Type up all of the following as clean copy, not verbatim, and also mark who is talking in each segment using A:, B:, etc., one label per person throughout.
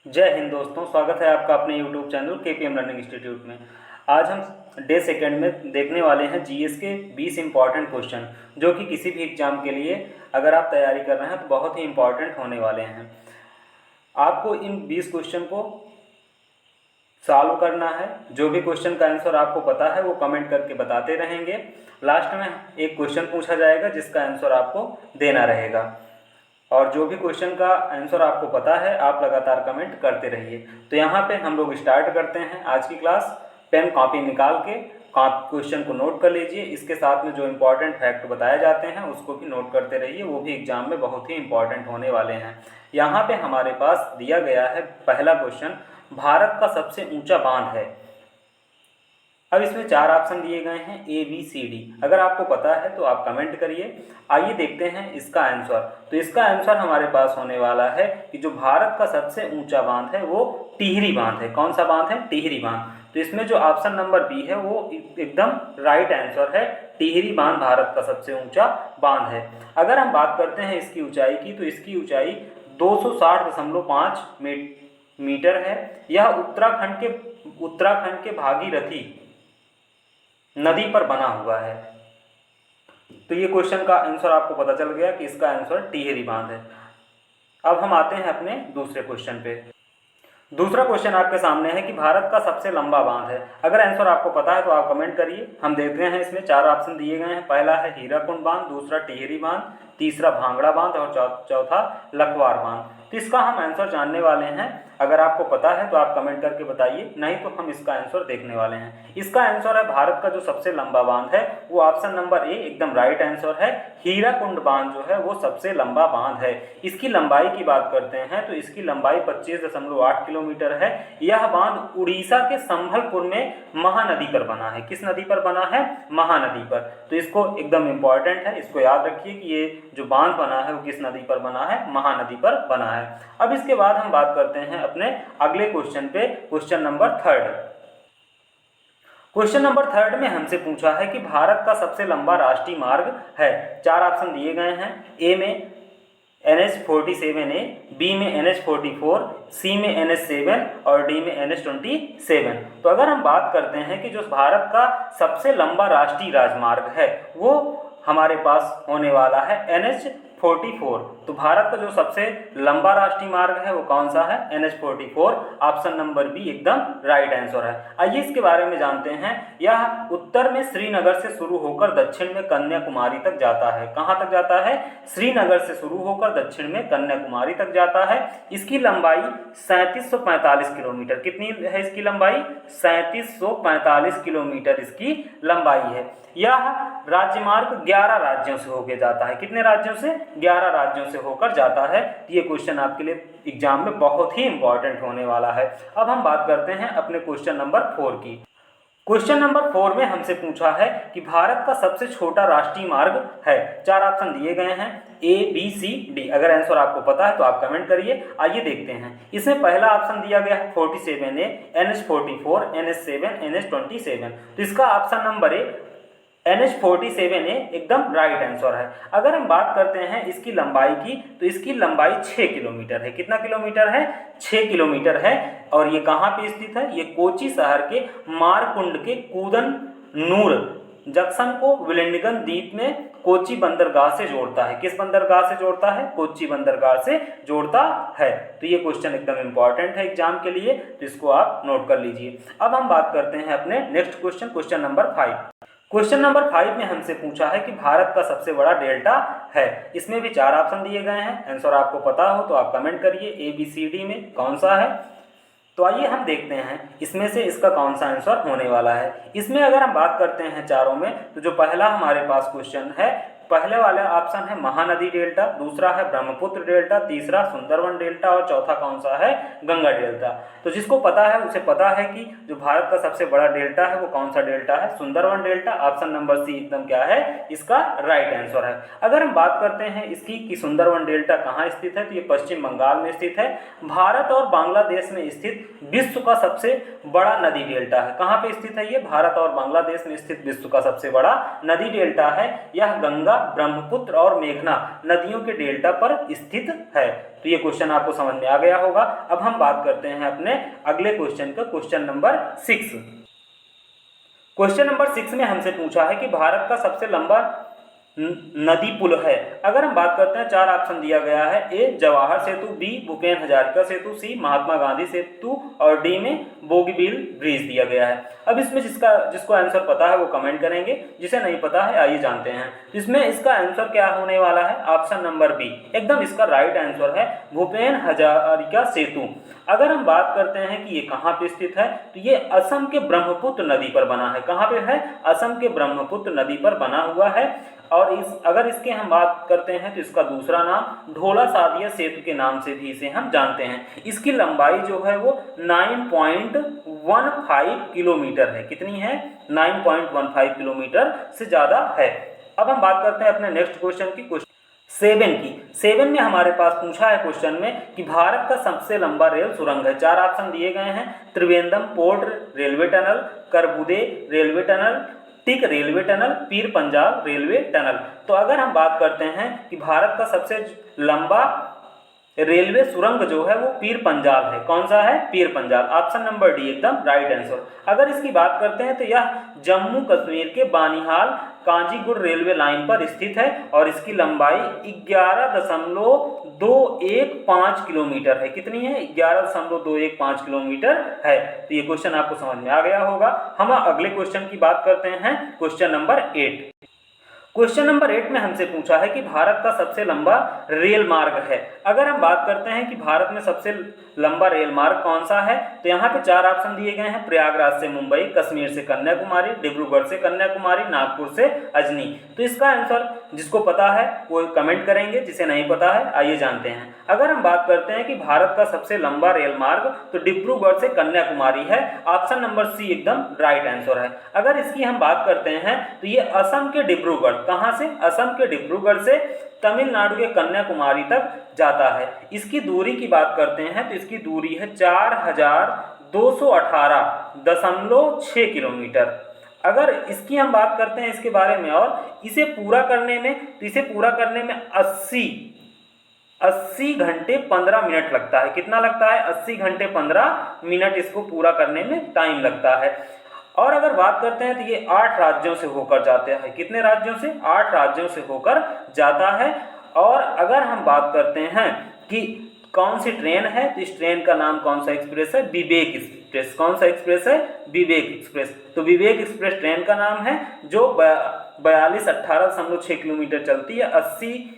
A: जय हिंद दोस्तों, स्वागत है आपका अपने YouTube channel KPM learning institute में। आज हम डे सेकेंड में देखने वाले हैं जीएस के 20 इंपॉर्टेंट क्वेश्चन, जो कि किसी भी एग्जाम के लिए अगर आप तैयारी कर रहे हैं तो बहुत ही इंपॉर्टेंट होने वाले हैं। आपको इन 20 क्वेश्चन को सॉल्व करना है। जो भी क्वेश्चन का आंसर आपको पता है वो कमेंट करके बताते रहेंगे। लास्ट में एक क्वेश्चन पूछा जाएगा जिसका आंसर आपको देना रहेगा, और जो भी क्वेश्चन का आंसर आपको पता है आप लगातार कमेंट करते रहिए। तो यहाँ पे हम लोग स्टार्ट करते हैं आज की क्लास। पेन कॉपी निकाल के क्वेश्चन को नोट कर लीजिए। इसके साथ में जो इम्पोर्टेंट फैक्ट बताए जाते हैं उसको भी नोट करते रहिए, वो भी एग्जाम में बहुत ही इंपॉर्टेंट होने वाले हैं। यहाँ पे हमारे पास दिया गया है पहला क्वेश्चन, भारत का सबसे ऊंचा बांध है। अब इसमें 4 ऑप्शन दिए गए हैं A, B, C, D। अगर आपको पता है तो आप कमेंट करिए। आइए देखते हैं इसका आंसर। तो इसका आंसर हमारे पास होने वाला है कि जो भारत का सबसे ऊंचा बांध है वो टिहरी बांध है। कौन सा बांध है? टिहरी बांध। तो इसमें जो ऑप्शन नंबर B है वो एकदम राइट आंसर है। टिहरी बांध भारत का सबसे ऊंचा बांध है। अगर हम बात करते हैं इसकी ऊंचाई की, तो इसकी ऊंचाई 260.5 मीटर है। यह उत्तराखंड के भागीरथी नदी पर बना हुआ है। तो ये क्वेश्चन का आंसर आपको पता चल गया कि इसका आंसर टिहरी बांध है। अब हम आते हैं अपने दूसरे क्वेश्चन पे। दूसरा क्वेश्चन आपके सामने है कि भारत का सबसे लंबा बांध है। अगर आंसर आपको पता है तो आप कमेंट करिए। हम देखते हैं इसमें 4 ऑप्शन दिए गए हैं। पहला है हीराकुंड बांध, दूसरा टिहरी बांध, तीसरा भांगड़ा बांध और चौथा लखवार बांध। तो इसका हम आंसर जानने वाले हैं। अगर आपको पता है तो आप कमेंट करके बताइए, नहीं तो हम इसका आंसर देखने वाले हैं। इसका आंसर है भारत का जो सबसे लंबा बांध है वो ऑप्शन नंबर A एकदम राइट आंसर है। हीराकुंड बांध जो है वो सबसे लंबा बांध है। इसकी लंबाई की बात करते हैं तो इसकी लंबाई 25.8 किलोमीटर है। यह बांध उड़ीसा के संबलपुर में महानदी पर बना है। किस नदी पर बना है? महानदी पर। तो इसको एकदम इंपॉर्टेंट है, इसको याद रखिए कि ये जो बांध बना है वो किस नदी पर बना है? महानदी पर बना है। अब इसके बाद हम बात करते हैं अपने अगले क्वेश्चन पे, क्वेश्चन नंबर 3। क्वेश्चन नंबर 3 में हमसे पूछा है कि भारत का सबसे लंबा राष्ट्रीय मार्ग है। 4 ऑप्शन दिए गए हैं। ए में NH47A, B में NH44, C में NH7 और D में NH27। तो अगर हम बात करते हैं कि जो भारत का सबसे लंबा राष्ट्रीय राजमार्ग है वो हमारे पास होने वाला है NH44। तो भारत का जो सबसे लंबा राष्ट्रीय मार्ग है वो कौन सा है? NH44। ऑप्शन नंबर B एकदम राइट आंसर है। आइए इसके बारे में जानते हैं। यह उत्तर में श्रीनगर से शुरू होकर दक्षिण में कन्याकुमारी तक जाता है। कहाँ तक जाता है? श्रीनगर से शुरू होकर दक्षिण में कन्याकुमारी तक जाता है। इसकी लंबाई 3745 किलोमीटर। कितनी है इसकी लंबाई? 3745 किलोमीटर इसकी लंबाई है। यह राज्यमार्ग 11 राज्यों से होकर जाता है। कितने राज्यों से? 11 राज्यों से होकर जाता है। ये क्वेश्चन आपके लिए एग्जाम में बहुत ही इंपॉर्टेंट होने वाला है। अब हम बात करते हैं अपने क्वेश्चन नंबर 4 की। क्वेश्चन नंबर 4 में हमसे पूछा है कि भारत का सबसे छोटा राष्ट्रीय मार्ग है। 4 ऑप्शन दिए गए हैं A, B, C, D। अगर आंसर आपको पता है तो आप कमेंट करिए। आइए देखते हैं। इसमें पहला ऑप्शन दिया गया है 47A, NH44, NH7, NH27। तो इसका ऑप्शन नंबर A NH47A एकदम राइट आंसर है। अगर हम बात करते हैं इसकी लंबाई की, तो इसकी लंबाई 6 किलोमीटर है। कितना किलोमीटर है? 6 किलोमीटर है। और ये कहाँ पे स्थित है? ये कोची शहर के मारकुंड के कूदनूर जंक्शन को विलिंगडन द्वीप में कोची बंदरगाह से जोड़ता है। किस बंदरगाह से जोड़ता है? कोची बंदरगाह से जोड़ता है। तो ये क्वेश्चन एकदम इंपॉर्टेंट है एग्जाम के लिए, तो इसको आप नोट कर लीजिए। अब हम बात करते हैं अपने next question, question number 5। Question number 5 में हमसे पूछा है कि भारत का सबसे बड़ा डेल्टा है। इसमें भी 4 ऑप्शन दिए गए हैं। आंसर आपको पता हो तो आप कमेंट करिए A, B, C, D में कौन सा है। तो आइए हम देखते हैं इसमें से इसका कौन सा आंसर होने वाला है। इसमें अगर हम बात करते हैं चारों में, तो जो पहला हमारे पास क्वेश्चन है, पहले वाला ऑप्शन है महानदी डेल्टा, दूसरा है ब्रह्मपुत्र डेल्टा, तीसरा सुंदरवन डेल्टा और चौथा कौन सा है? गंगा डेल्टा। तो जिसको पता है उसे पता है कि जो भारत का सबसे बड़ा डेल्टा है वो कौन सा डेल्टा है? Sundarban delta. Option number C एकदम क्या है? इसका राइट आंसर है। अगर हम बात करते हैं इसकी कि सुंदरवन डेल्टा कहाँ स्थित है, तो ये पश्चिम बंगाल में स्थित है। भारत और बांग्लादेश में स्थित विश्व का सबसे बड़ा नदी डेल्टा है। कहाँ पे स्थित है ये? भारत और बांग्लादेश में स्थित विश्व का सबसे बड़ा नदी डेल्टा है। यह गंगा ब्रह्मपुत्र और मेघना नदियों के डेल्टा पर स्थित है। तो ये क्वेश्चन आपको समझ में आ गया होगा। अब हम बात करते हैं अपने अगले क्वेश्चन का, क्वेश्चन नंबर 6। क्वेश्चन नंबर 6 में हमसे पूछा है कि भारत का सबसे लंबा नदी पुल है। अगर हम बात करते हैं, 4 ऑप्शन दिया गया है। ए जवाहर सेतु, बी भूपेन हजारिका सेतु, सी महात्मा गांधी सेतु और डी में बोगीबील ब्रिज दिया गया है। अब इसमें जिसको आंसर पता है वो कमेंट करेंगे, जिसे नहीं पता है आइए जानते हैं। इसमें इसका आंसर क्या होने वाला है? ऑप्शन नंबर बी एकदम इसका राइट आंसर है, भूपेन हजारिका सेतु। अगर हम बात करते हैं कि ये कहाँ पे स्थित है, तो ये असम के ब्रह्मपुत्र नदी पर बना है। कहाँ पे है? असम के ब्रह्मपुत्र नदी पर बना हुआ है। और अगर इसके हम बात करते हैं तो इसका दूसरा नाम ढोला सादिया सेतु के नाम से भी इसे हम जानते हैं। इसकी लंबाई जो है वो 9.15 किलोमीटर है। कितनी है? 9.15 किलोमीटर से ज़्यादा है। अब हम बात करते हैं अपने नेक्स्ट क्वेश्चन की, क्वेश्चन 7 की। 7 में हमारे पास पूछा है क्वेश्चन में कि भारत का सबसे लंबा रेल सुरंग है। 4 ऑप्शन दिए गए हैं, Trivandrum port railway tunnel, Karbude railway tunnel, Tike railway tunnel, Pir Panjal railway tunnel. तो अगर हम बात करते हैं कि भारत का सबसे लंबा रेलवे सुरंग जो है वो पीर पंजाल है। कौन सा है? Pir Panjal. Option number D एकदम राइट आंसर। अगर इसकी बात करते हैं तो यह जम्मू कश्मीर के बानिहाल काजीगुंड रेलवे लाइन पर स्थित है और इसकी लंबाई 11.215 किलोमीटर है। कितनी है? 11.215 किलोमीटर है। तो ये क्वेश्चन आपको समझ में आ गया होगा। हम अगले क्वेश्चन की बात करते हैं, क्वेश्चन नंबर 8। क्वेश्चन नंबर 8 में हमसे पूछा है कि भारत का सबसे लंबा रेल मार्ग है। अगर हम बात करते हैं कि भारत में सबसे लंबा रेल मार्ग कौन सा है, तो यहाँ पे 4 ऑप्शन दिए गए हैं, प्रयागराज से मुंबई, कश्मीर से कन्याकुमारी, डिब्रूगढ़ से कन्याकुमारी, नागपुर से अजनी। तो इसका आंसर जिसको पता है वो कमेंट करेंगे, जिसे नहीं पता है आइए जानते हैं। अगर हम बात करते हैं कि भारत का सबसे लंबा रेल मार्ग तो डिब्रूगढ़ से कन्याकुमारी है। ऑप्शन नंबर सी एकदम राइट आंसर है। अगर इसकी हम बात करते हैं तो ये असम के डिब्रूगढ़, कहाँ से? असम के डिब्रूगढ़ से तमिलनाडु के कन्याकुमारी तक जाता है। इसकी दूरी की बात करते हैं तो इसकी दूरी है 4218.6 किलोमीटर। अगर इसकी हम बात करते हैं इसके बारे में और इसे पूरा करने में, तो इसे पूरा करने में 80 घंटे 15 मिनट लगता है। कितना लगता है? 80 घंटे 15 मिनट इसको पूरा करने में टाइम लगता है। और अगर बात करते हैं तो ये 8 राज्यों से होकर जाते हैं। कितने राज्यों से? 8 राज्यों से होकर जाता है। और अगर हम बात करते हैं कि कौन सी ट्रेन है, तो इस ट्रेन का नाम कौन सा एक्सप्रेस है? विवेक एक्सप्रेस। कौन सा एक्सप्रेस है? विवेक एक्सप्रेस। तो विवेक एक्सप्रेस ट्रेन का नाम है, जो 4218.6 किलोमीटर चलती है। 80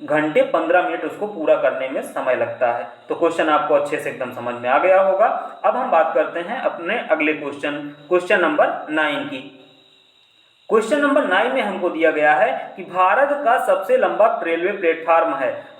A: घंटे 15 मिनट उसको पूरा करने में समय लगता है। तो क्वेश्चन आपको अच्छे से एकदम समझ में आ गया होगा। अब हम बात करते हैं अपने अगले क्वेश्चन, क्वेश्चन नंबर 9 की। क्वेश्चन नंबर 9 में हमको दिया गया है कि भारत का सबसे लंबा रेलवे प्लेटफार्म है।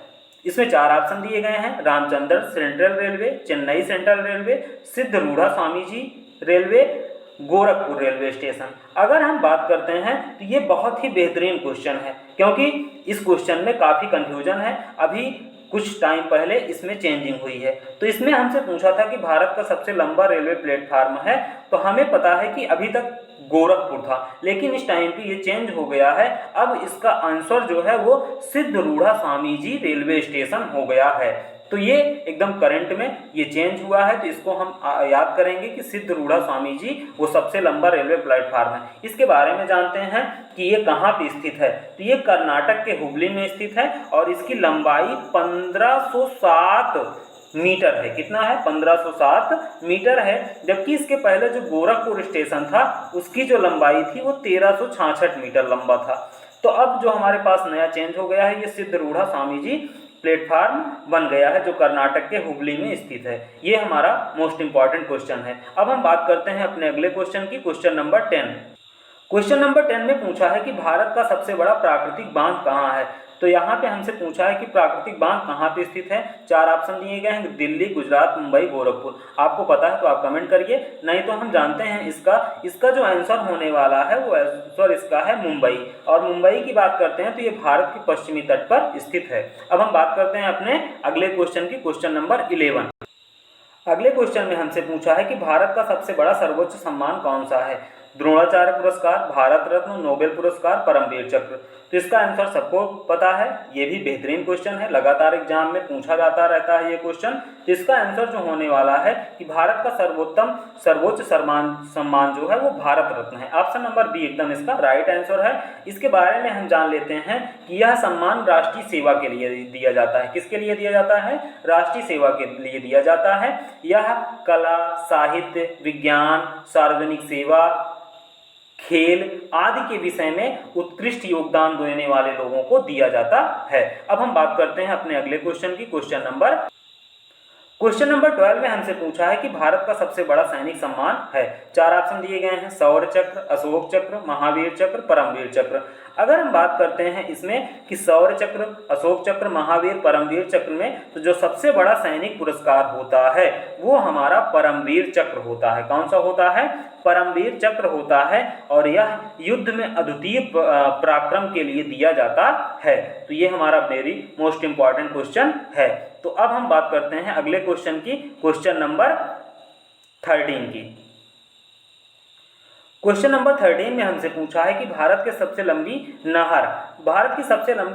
A: इसमें 4 ऑप्शन दिए गए हैं, Ramchandra central railway, Chennai central railway, Siddharudha Swami ji railway, Gorakhpur railway station. अगर हम बात करते हैं तो ये बहुत ही बेहतरीन क्वेश्चन है, क्योंकि इस क्वेश्चन में काफ़ी कंफ्यूजन है। अभी कुछ टाइम पहले इसमें चेंजिंग हुई है। तो इसमें हमसे पूछा था कि भारत का सबसे लंबा रेलवे प्लेटफार्म है, तो हमें पता है कि अभी तक गोरखपुर था, लेकिन इस टाइम पे ये चेंज हो गया है। अब इसका आंसर जो है वो सिद्धरूढ़ा स्वामी जी रेलवे स्टेशन हो गया है। तो ये एकदम करंट में ये चेंज हुआ है, तो इसको हम याद करेंगे कि सिद्धरूढ़ा स्वामी जी वो सबसे लंबा रेलवे प्लेटफार्म है। इसके बारे में जानते हैं कि ये कहाँ पे स्थित है, तो ये कर्नाटक के हुबली में स्थित है और इसकी लंबाई 1507 मीटर है। कितना है? 1507 मीटर है। जबकि इसके पहले जो गोरखपुर स्टेशन था उसकी जो लंबाई थी वो 1366 मीटर लंबा था। तो अब जो हमारे पास नया चेंज हो गया है, ये सिद्धरूढ़ा स्वामी जी प्लेटफार्म बन गया है, जो कर्नाटक के हुबली में स्थित है। ये हमारा मोस्ट इंपॉर्टेंट क्वेश्चन है। अब हम बात करते हैं अपने अगले क्वेश्चन की, क्वेश्चन नंबर 10। क्वेश्चन नंबर 10 में पूछा है कि भारत का सबसे बड़ा प्राकृतिक बांध कहाँ है। तो यहाँ पे हमसे पूछा है कि प्राकृतिक बांध कहाँ पे स्थित है। 4 ऑप्शन दिए गए हैं, दिल्ली, गुजरात, मुंबई, गोरखपुर। आपको पता है तो आप कमेंट करिए, नहीं तो हम जानते हैं इसका जो आंसर होने वाला है वो आंसर इसका है मुंबई। और मुंबई की बात करते हैं तो ये भारत के पश्चिमी तट पर स्थित है। अब हम बात करते हैं अपने अगले क्वेश्चन की, क्वेश्चन नंबर 11। अगले क्वेश्चन में हमसे पूछा है कि भारत का सबसे बड़ा सर्वोच्च सम्मान कौन सा है। द्रोणाचार्य पुरस्कार, भारत रत्न, नोबेल पुरस्कार, परमवीर चक्र। तो इसका आंसर सबको पता है, ये भी बेहतरीन क्वेश्चन है, लगातार एग्जाम में पूछा जाता रहता है ये क्वेश्चन। तो इसका आंसर जो होने वाला है कि भारत का सर्वोच्च सम्मान जो है वो भारत रत्न है। ऑप्शन नंबर बी एकदम इसका राइट आंसर है। इसके बारे में हम जान लेते हैं कि यह सम्मान राष्ट्रीय सेवा के लिए दिया जाता है। किसके लिए दिया जाता है? राष्ट्रीय सेवा के लिए दिया जाता है। यह कला, साहित्य, विज्ञान, सार्वजनिक सेवा, खेल आदि के विषय में उत्कृष्ट योगदान देने वाले लोगों को दिया जाता है। अब हम बात करते हैं अपने अगले क्वेश्चन की। क्वेश्चन नंबर 12 में हमसे पूछा है कि भारत का सबसे बड़ा सैनिक सम्मान है। 4 ऑप्शन दिए गए हैं, शौर्य चक्र, अशोक चक्र, महावीर चक्र, परमवीर चक्र। अगर हम बात करते हैं इसमें कि शौर्य चक्र, अशोक चक्र, महावीर, परमवीर चक्र में, तो जो सबसे बड़ा सैनिक पुरस्कार होता है वो हमारा परमवीर चक्र होता है। कौन सा होता है? परमवीर चक्र होता है, और यह युद्ध में अद्वितीय पराक्रम के लिए दिया जाता है। तो ये हमारा वेरी मोस्ट इंपॉर्टेंट क्वेश्चन है। तो अब हम बात करते हैं अगले क्वेश्चन की, क्वेश्चन नंबर 13 की। क्वेश्चन नंबर 13 में हमसे पूछा है कि भारत की सबसे लंबी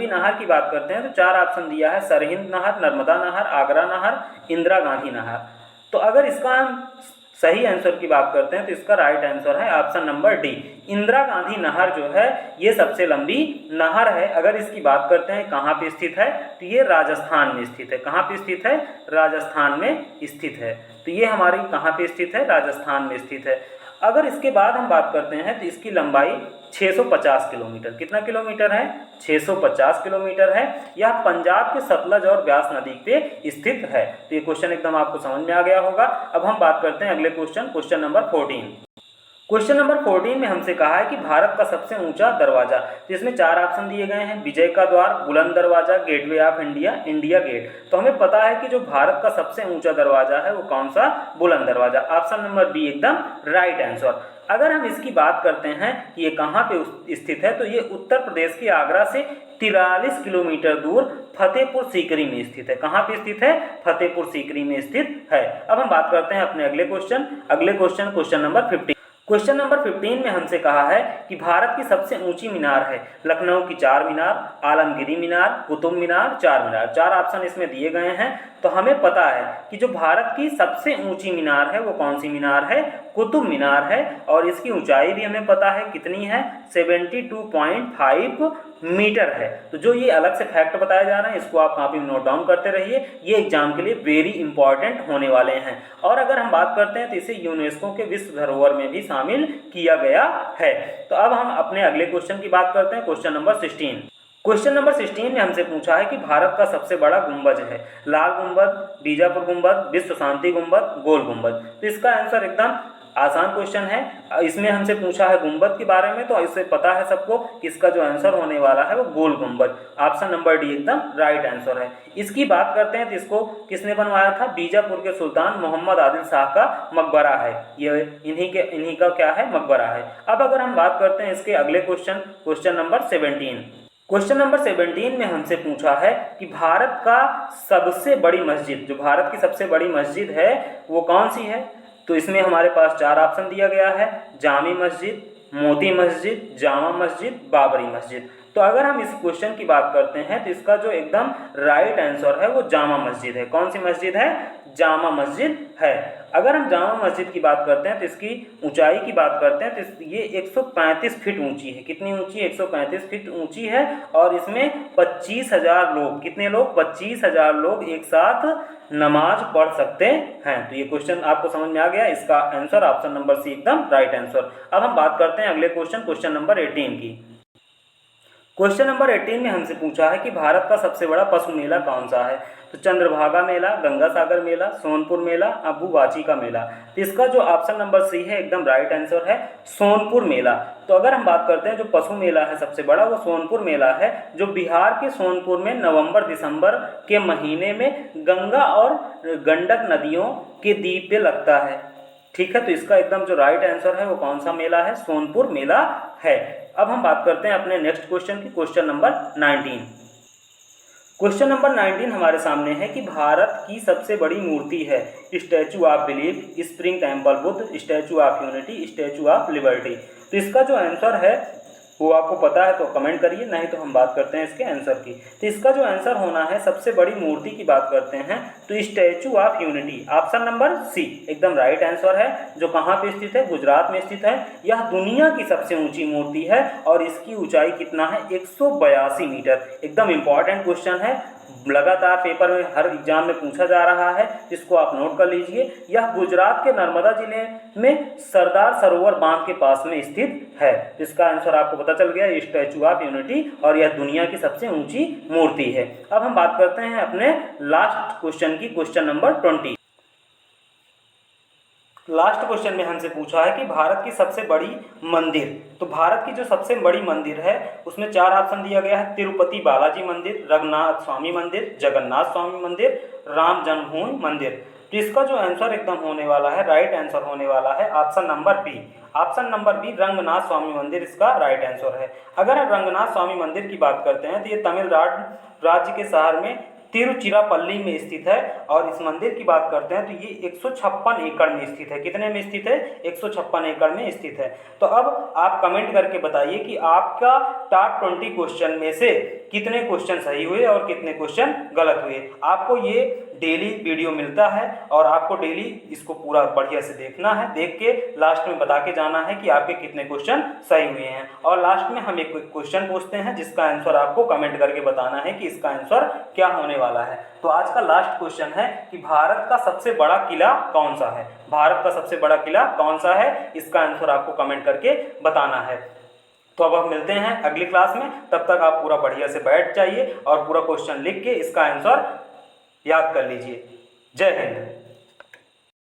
A: नहर की बात करते हैं तो 4 ऑप्शन दिया है, सरहिंद नहर, नर्मदा नहर, आगरा नहर, इंदिरा गांधी नहर। तो अगर इसका हम सही आंसर की बात करते हैं तो इसका राइट आंसर है option number D, Indira Gandhi नहर जो है ये सबसे लंबी नहर है। अगर इसकी बात करते हैं कहाँ पे स्थित है, तो ये राजस्थान में स्थित है। कहाँ पे स्थित है? राजस्थान में स्थित है। तो ये हमारी कहाँ पे स्थित है? राजस्थान में स्थित है। अगर इसके बाद हम बात करते हैं तो इसकी लंबाई 650 किलोमीटर, कितना किलोमीटर है? 650 किलोमीटर है। यह पंजाब के सतलज और ब्यास नदी पे स्थित है। तो ये क्वेश्चन एकदम आपको समझ में आ गया होगा। अब हम बात करते हैं अगले क्वेश्चन नंबर 14। क्वेश्चन नंबर 14 में हमसे कहा है कि भारत का सबसे ऊंचा दरवाजा, जिसमें 4 ऑप्शन दिए गए हैं, विजय का द्वार, Buland Darwaza, Gateway of India, India Gate. तो हमें पता है कि जो भारत का सबसे ऊंचा दरवाजा है वो कौन सा? बुलंद दरवाजा। ऑप्शन नंबर बी एकदम राइट आंसर। अगर हम इसकी बात करते हैं कि ये कहाँ पे स्थित है, तो ये उत्तर प्रदेश के आगरा से 43 किलोमीटर दूर फतेहपुर सीकरी में स्थित है। कहाँ पे स्थित है? फतेहपुर सीकरी में स्थित है। अब हम बात करते हैं अपने अगले क्वेश्चन नंबर 15। क्वेश्चन नंबर 15 में हमसे कहा है कि भारत की सबसे ऊंची मीनार है। लखनऊ की 4 मीनार, आलमगीरी मीनार, कुतुब मीनार, 4 मीनार। 4 ऑप्शन इसमें दिए गए हैं। तो हमें पता है कि जो भारत की सबसे ऊंची मीनार है वो कौन सी मीनार है? कुतुब मीनार है। और इसकी ऊंचाई भी हमें पता है कितनी है? 72.5 मीटर है। तो जो ये अलग से फैक्ट बताए जा रहे हैं इसको आप कॉपी में नोट डाउन करते रहिए, ये एग्जाम के लिए वेरी इंपॉर्टेंट होने वाले हैं। और अगर हम बात करते हैं तो इसे यूनेस्को के विश्व धरोहर में भी शामिल किया गया है। तो अब हम अपने अगले क्वेश्चन की बात करते हैं, क्वेश्चन नंबर 16। क्वेश्चन नंबर 16 में हमसे पूछा है कि भारत का सबसे बड़ा गुंबद है। लाल गुंबद, बीजापुर गुंबद, विश्व शांति गुंबद, गोल गुंबद। तो इसका आंसर एकदम आसान क्वेश्चन है। इसमें हमसे पूछा है गुंबद के बारे में, तो इससे पता है सबको कि इसका जो आंसर होने वाला है वो गोल गुंबद। ऑप्शन नंबर डी एकदम राइट आंसर है। इसकी बात करते हैं तो इसको किसने बनवाया था? बीजापुर के सुल्तान मोहम्मद आदिल शाह का मकबरा है। ये इन्हीं का क्या है? मकबरा है। अब अगर हम बात करते हैं इसके अगले क्वेश्चन नंबर 17। क्वेश्चन नंबर 17 में हमसे पूछा है कि भारत का सबसे बड़ी मस्जिद, जो भारत की सबसे बड़ी मस्जिद है वो कौन सी है? तो इसमें हमारे पास 4 ऑप्शन दिया गया है, जामी मस्जिद, मोती मस्जिद, जामा मस्जिद, बाबरी मस्जिद। तो अगर हम इस क्वेश्चन की बात करते हैं तो इसका जो एकदम राइट आंसर है वो जामा मस्जिद है। कौन सी मस्जिद है? जामा मस्जिद है। अगर हम जामा मस्जिद की बात करते हैं तो इसकी ऊंचाई की बात करते हैं तो ये 135 फीट ऊंची है। कितनी ऊंची? 135 फीट ऊंची है। और इसमें 25,000 लोग, कितने लोग? 25,000 लोग एक साथ नमाज पढ़ सकते हैं। तो ये क्वेश्चन आपको समझ में आ गया। इसका आंसर ऑप्शन नंबर सी एकदम राइट आंसर। अब हम बात करते हैं अगले क्वेश्चन नंबर 18 की। क्वेश्चन नंबर 18 में हमसे पूछा है कि भारत का सबसे बड़ा पशु मेला कौन सा है? तो चंद्रभागा मेला, गंगा सागर मेला, सोनपुर मेला, अम्बुबाची का मेला। तो इसका जो ऑप्शन नंबर सी है एकदम राइट आंसर है, सोनपुर मेला। तो अगर हम बात करते हैं जो पशु मेला है सबसे बड़ा वो सोनपुर मेला है, जो बिहार के सोनपुर में नवंबर दिसंबर के महीने में गंगा और गंडक नदियों के द्वीप पे लगता है। ठीक है, तो इसका एकदम जो राइट आंसर है वो कौन सा मेला है? सोनपुर मेला है। अब हम बात करते हैं अपने नेक्स्ट क्वेश्चन की, क्वेश्चन नंबर 19। क्वेश्चन नंबर 19 हमारे सामने है कि भारत की सबसे बड़ी मूर्ति है statue of belief, spring temple Buddha, statue of unity, statue of liberty. तो इसका जो आंसर है वो आपको पता है तो कमेंट करिए, नहीं तो हम बात करते हैं इसके आंसर की। तो इसका जो आंसर होना है, सबसे बड़ी मूर्ति की बात करते हैं तो Statue of Unity, option number C एकदम राइट आंसर है। जो कहाँ पे स्थित है? गुजरात में स्थित है। यह दुनिया की सबसे ऊंची मूर्ति है और इसकी ऊंचाई कितना है? 182 मीटर। एकदम इंपॉर्टेंट क्वेश्चन है, लगातार पेपर में हर एग्जाम में पूछा जा रहा है, इसको आप नोट कर लीजिए। यह गुजरात के नर्मदा जिले में सरदार सरोवर बांध के पास में स्थित है। इसका आंसर आपको पता चल गया, स्टैचू ऑफ यूनिटी, और यह दुनिया की सबसे ऊंची मूर्ति है। अब हम बात करते हैं अपने लास्ट क्वेश्चन की, क्वेश्चन नंबर 20। लास्ट क्वेश्चन में हमसे पूछा है कि भारत की सबसे बड़ी मंदिर। तो भारत की जो सबसे बड़ी मंदिर है उसमें 4 ऑप्शन दिया गया है, तिरुपति बालाजी मंदिर, रघुनाथ स्वामी मंदिर, जगन्नाथ स्वामी मंदिर, राम जन्मभूमि मंदिर। तो इसका जो आंसर एकदम होने वाला है, राइट आंसर होने वाला है option number B. Option number B, Ranganath Swami मंदिर इसका राइट आंसर है। अगर हम रंगनाथ स्वामी मंदिर की बात करते हैं तो ये तमिलनाडु राज्य के शहर में तिरुचिरापल्ली में स्थित है, और इस मंदिर की बात करते हैं तो ये 156 एकड़ में स्थित है। कितने में स्थित है? 156 एकड़ में स्थित है। तो अब आप कमेंट करके बताइए कि आपका टॉप 20 क्वेश्चन में से कितने क्वेश्चन सही हुए और कितने क्वेश्चन गलत हुए। आपको ये डेली वीडियो मिलता है और आपको डेली इसको पूरा बढ़िया से देखना है, देख के लास्ट में बता के जाना है कि आपके कितने क्वेश्चन सही हुए हैं। और लास्ट में हम एक क्वेश्चन पूछते हैं जिसका आंसर आपको कमेंट करके बताना है कि इसका आंसर क्या होने वाला है। तो आज का लास्ट क्वेश्चन है कि भारत का सबसे बड़ा किला कौन सा है? भारत का सबसे बड़ा किला कौन सा है? इसका आंसर आपको कमेंट करके बताना है। तो अब हम मिलते हैं अगली क्लास में, तब तक आप पूरा बढ़िया से बैठ जाइए और पूरा क्वेश्चन लिख के इसका आंसर याद कर लीजिए। जय हिंद।